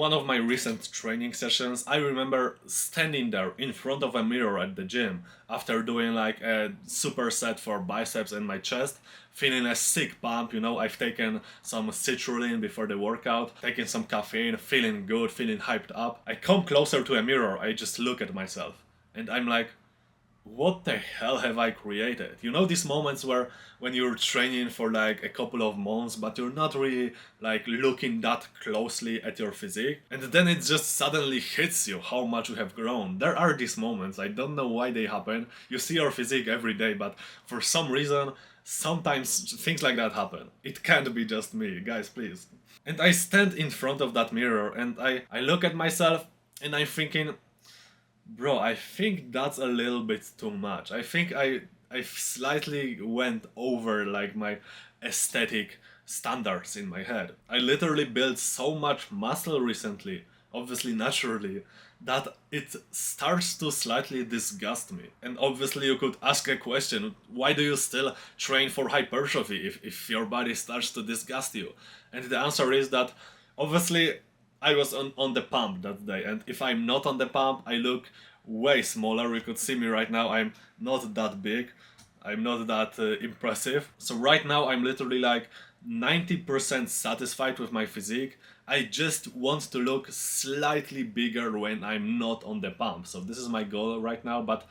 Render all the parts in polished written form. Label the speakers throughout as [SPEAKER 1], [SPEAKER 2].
[SPEAKER 1] one of my recent training sessions, I remember standing there in front of a mirror at the gym after doing like a superset for biceps and my chest, feeling a sick pump, you know, I've taken some citrulline before the workout, taking some caffeine, feeling good, feeling hyped up. I come closer to a mirror, I just look at myself and I'm like, what the hell have I created? You know these moments where when you're training for like a couple of months but you're not really like looking that closely at your physique and then it just suddenly hits you how much you have grown. There are these moments, I don't know why they happen. You see your physique every day but for some reason sometimes things like that happen. It can't be just me, guys, please. And I stand in front of that mirror and I look at myself and I'm thinking, bro, I think that's a little bit too much. I think I slightly went over like my aesthetic standards in my head. I literally built so much muscle recently, obviously naturally, that it starts to slightly disgust me. And obviously you could ask a question, why do you still train for hypertrophy if your body starts to disgust you? And the answer is that obviously I was on the pump that day, and if I'm not on the pump, I look way smaller. You could see me right now, I'm not that big, I'm not that impressive. So right now I'm literally like 90% satisfied with my physique. I just want to look slightly bigger when I'm not on the pump. So this is my goal right now, but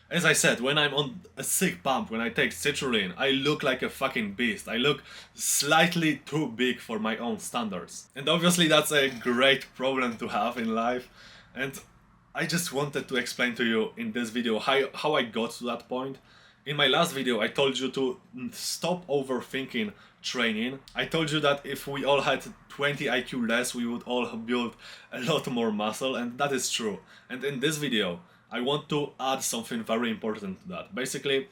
[SPEAKER 1] as I said, when I'm on a sick pump, when I take citrulline, I look like a fucking beast. I look slightly too big for my own standards. And obviously that's a great problem to have in life. And I just wanted to explain to you in this video how I got to that point. In my last video, I told you to stop overthinking training. I told you that if we all had 20 IQ less, we would all build a lot more muscle, and that is true. And in this video, I want to add something very important to that. Basically,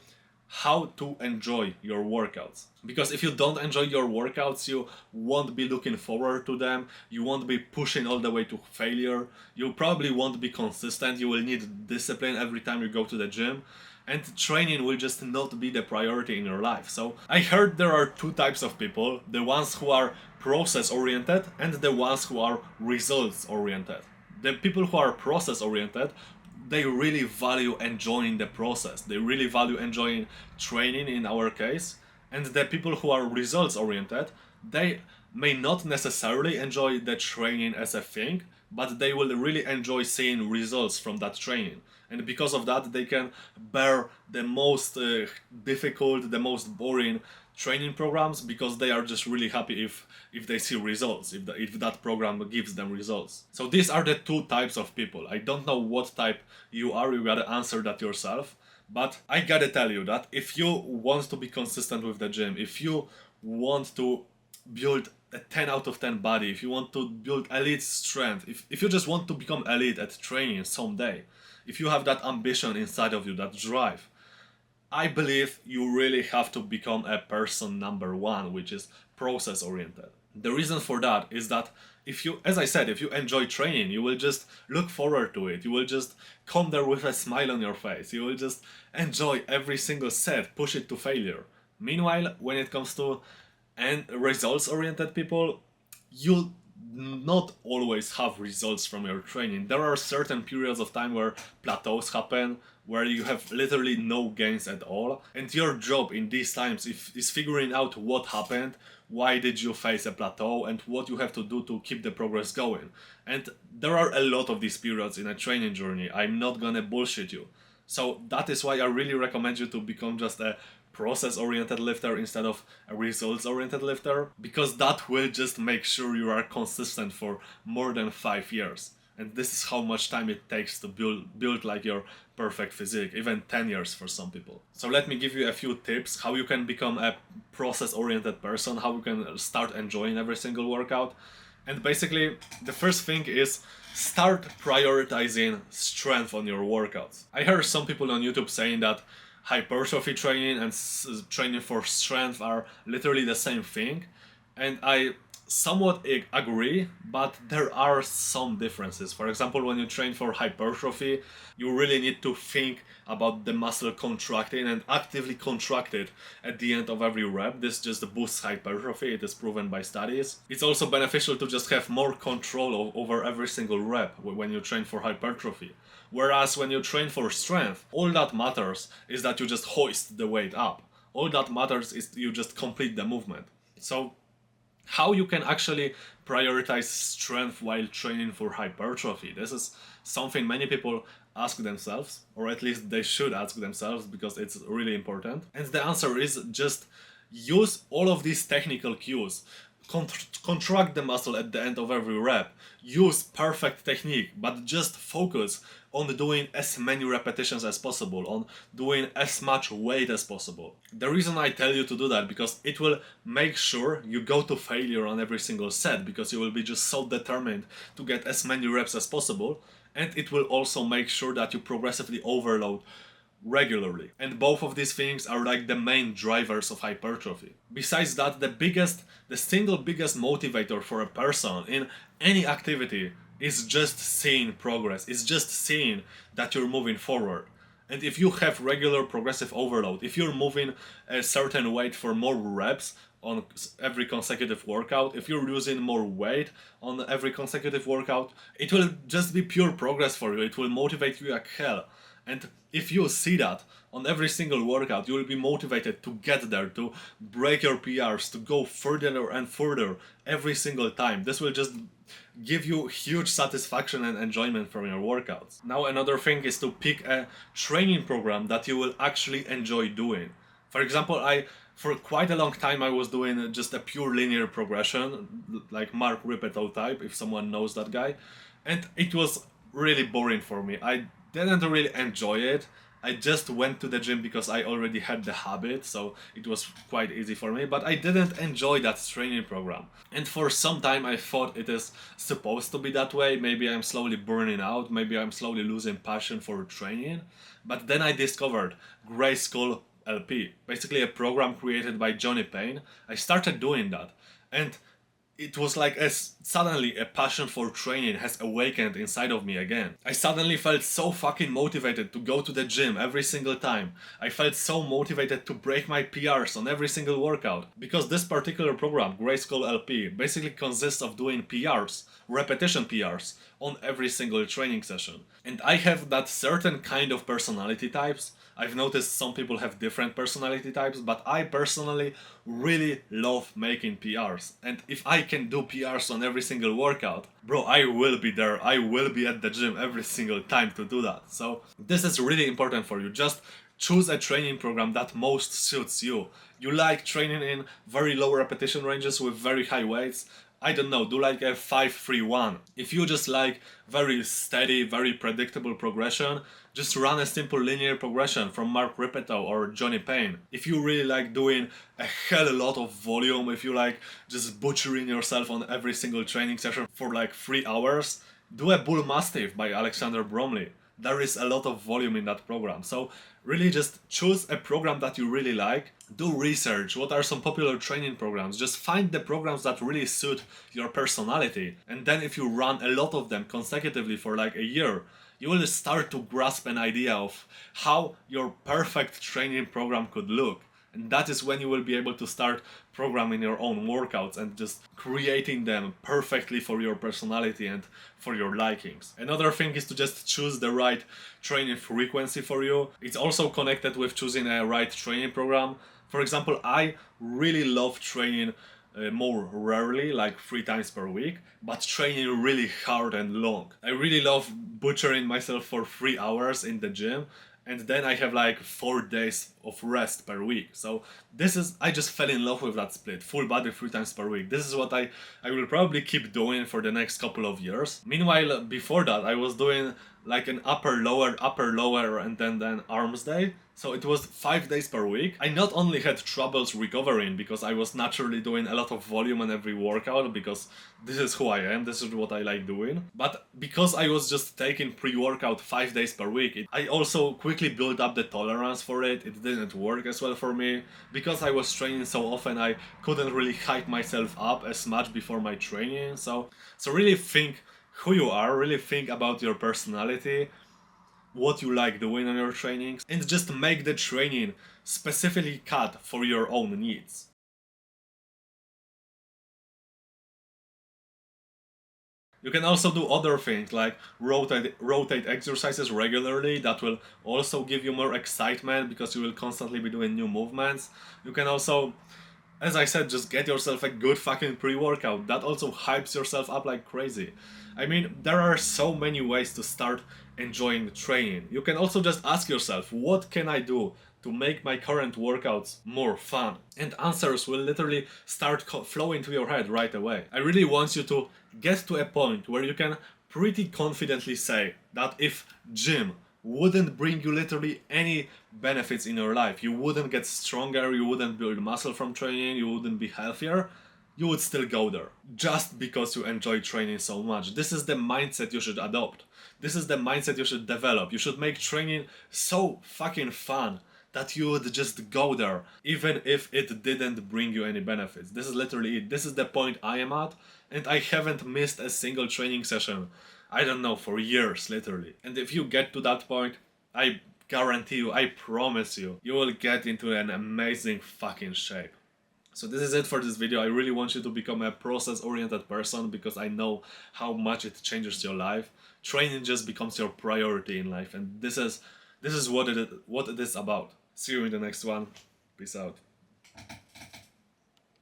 [SPEAKER 1] how to enjoy your workouts. Because if you don't enjoy your workouts, you won't be looking forward to them, you won't be pushing all the way to failure, you probably won't be consistent, you will need discipline every time you go to the gym, and training will just not be the priority in your life. So I heard there are two types of people, the ones who are process oriented and the ones who are results oriented. The people who are process oriented, they really value enjoying the process. They really value enjoying training in our case. And the people who are results oriented, they may not necessarily enjoy the training as a thing, but they will really enjoy seeing results from that training. And because of that, they can bear the most difficult, the most boring training programs because they are just really happy if they see results, if that program gives them results. So these are the two types of people. I don't know what type you are, you gotta answer that yourself. But I gotta tell you that if you want to be consistent with the gym, if you want to build a 10 out of 10 body, if you want to build elite strength, if you just want to become elite at training someday, if you have that ambition inside of you, that drive, I believe you really have to become a person number one, which is process oriented. The reason for that is that if you, as I said, if you enjoy training, you will just look forward to it. You will just come there with a smile on your face. You will just enjoy every single set, push it to failure. Meanwhile, when it comes to results oriented people, you not always have results from your training. There are certain periods of time where plateaus happen, where you have literally no gains at all, and your job in these times is figuring out what happened, why did you face a plateau, and what you have to do to keep the progress going. And there are a lot of these periods in a training journey, I'm not gonna bullshit you. So that is why I really recommend you to become just a process-oriented lifter instead of a results-oriented lifter, because that will just make sure you are consistent for more than 5 years. And this is how much time it takes to build like your perfect physique, even 10 years for some people. So let me give you a few tips how you can become a process-oriented person, how you can start enjoying every single workout. And basically, the first thing is start prioritizing strength on your workouts. I heard some people on YouTube saying that hypertrophy training and training for strength are literally the same thing, and I somewhat agree, but there are some differences. For example, when you train for hypertrophy, you really need to think about the muscle contracting and actively contract it at the end of every rep. This just boosts hypertrophy, it is proven by studies. It's also beneficial to just have more control over every single rep when you train for hypertrophy. Whereas when you train for strength, all that matters is that you just hoist the weight up. All that matters is you just complete the movement. So how you can actually prioritize strength while training for hypertrophy? This is something many people ask themselves, or at least they should ask themselves, because it's really important. And the answer is just use all of these technical cues. Contract the muscle at the end of every rep. Use perfect technique, but just focus on doing as many repetitions as possible, on doing as much weight as possible. The reason I tell you to do that, because it will make sure you go to failure on every single set, because you will be just so determined to get as many reps as possible, and it will also make sure that you progressively overload regularly. And both of these things are like the main drivers of hypertrophy. Besides that, the single biggest motivator for a person in any activity is just seeing progress, is just seeing that you're moving forward. And if you have regular progressive overload, if you're moving a certain weight for more reps on every consecutive workout, if you're using more weight on every consecutive workout, it will just be pure progress for you. It will motivate you like hell. And if you see that on every single workout, you will be motivated to get there, to break your PRs, to go further and further every single time. This will just give you huge satisfaction and enjoyment from your workouts. Now, another thing is to pick a training program that you will actually enjoy doing. For example, for quite a long time I was doing just a pure linear progression, like Mark Rippetoe type, if someone knows that guy. And it was really boring for me. I didn't really enjoy it. I just went to the gym because I already had the habit, so it was quite easy for me, but I didn't enjoy that training program. And for some time I thought it is supposed to be that way. Maybe I'm slowly burning out, maybe I'm slowly losing passion for training. But then I discovered Grayskull LP, basically a program created by Johnny Payne. I started doing that, and it was like as suddenly a passion for training has awakened inside of me again. I suddenly felt so fucking motivated to go to the gym every single time. I felt so motivated to break my PRs on every single workout. Because this particular program, Grayskull LP, basically consists of doing PRs, repetition PRs, on every single training session. And I have that certain kind of personality types. I've noticed some people have different personality types, but I personally really love making PRs. And if I can do PRs on every single workout, bro, I will be there. I will be at the gym every single time to do that. So this is really important for you. Just choose a training program that most suits you. You like training in very low repetition ranges with very high weights? I don't know, do like a 5-3-1. If you just like very steady, very predictable progression, just run a simple linear progression from Mark Rippetoe or Johnny Payne. If you really like doing a hell of a lot of volume, if you like just butchering yourself on every single training session for like 3 hours, do a Bull Mastiff by Alexander Bromley. There is a lot of volume in that program. So really just choose a program that you really like. Do research. What are some popular training programs? Just find the programs that really suit your personality. And then if you run a lot of them consecutively for like a year, you will start to grasp an idea of how your perfect training program could look. And that is when you will be able to start programming your own workouts and just creating them perfectly for your personality and for your likings. Another thing is to just choose the right training frequency for you. It's also connected with choosing a right training program. For example, I really love training more rarely, like 3 times per week, but training really hard and long. I really love butchering myself for 3 hours in the gym, and then I have like 4 days of rest per week. So I just fell in love with that split, full body 3 times per week. This is what I will probably keep doing for the next couple of years. Meanwhile, before that, I was doing like an upper lower, and then arms day. So it was 5 days per week. I not only had troubles recovering because I was naturally doing a lot of volume on every workout because this is who I am, this is what I like doing. But because I was just taking pre-workout 5 days per week, I also quickly built up the tolerance for it. It didn't work as well for me. Because I was training so often, I couldn't really hype myself up as much before my training. So really think who you are, really think about your personality, what you like doing on your trainings, and just make the training specifically cut for your own needs. You can also do other things like rotate exercises regularly. That will also give you more excitement because you will constantly be doing new movements. You can also, as I said, just get yourself a good fucking pre-workout. That also hypes yourself up like crazy. I mean, there are so many ways to start enjoying training. You can also just ask yourself, what can I do to make my current workouts more fun? And answers will literally start flowing to your head right away. I really want you to get to a point where you can pretty confidently say that if gym wouldn't bring you literally any benefits in your life, you wouldn't get stronger, you wouldn't build muscle from training, you wouldn't be healthier, you would still go there just because you enjoy training so much. This is the mindset you should adopt. This is the mindset you should develop. You should make training so fucking fun that you would just go there even if it didn't bring you any benefits. This is literally it. This is the point I am at, and I haven't missed a single training session, I don't know, for years literally. And if you get to that point, I guarantee you, I promise you, you will get into an amazing fucking shape. So this is it for this video. I really want you to become a process-oriented person because I know how much it changes your life. Training just becomes your priority in life, and this is what it is about. See you in the next one. Peace out.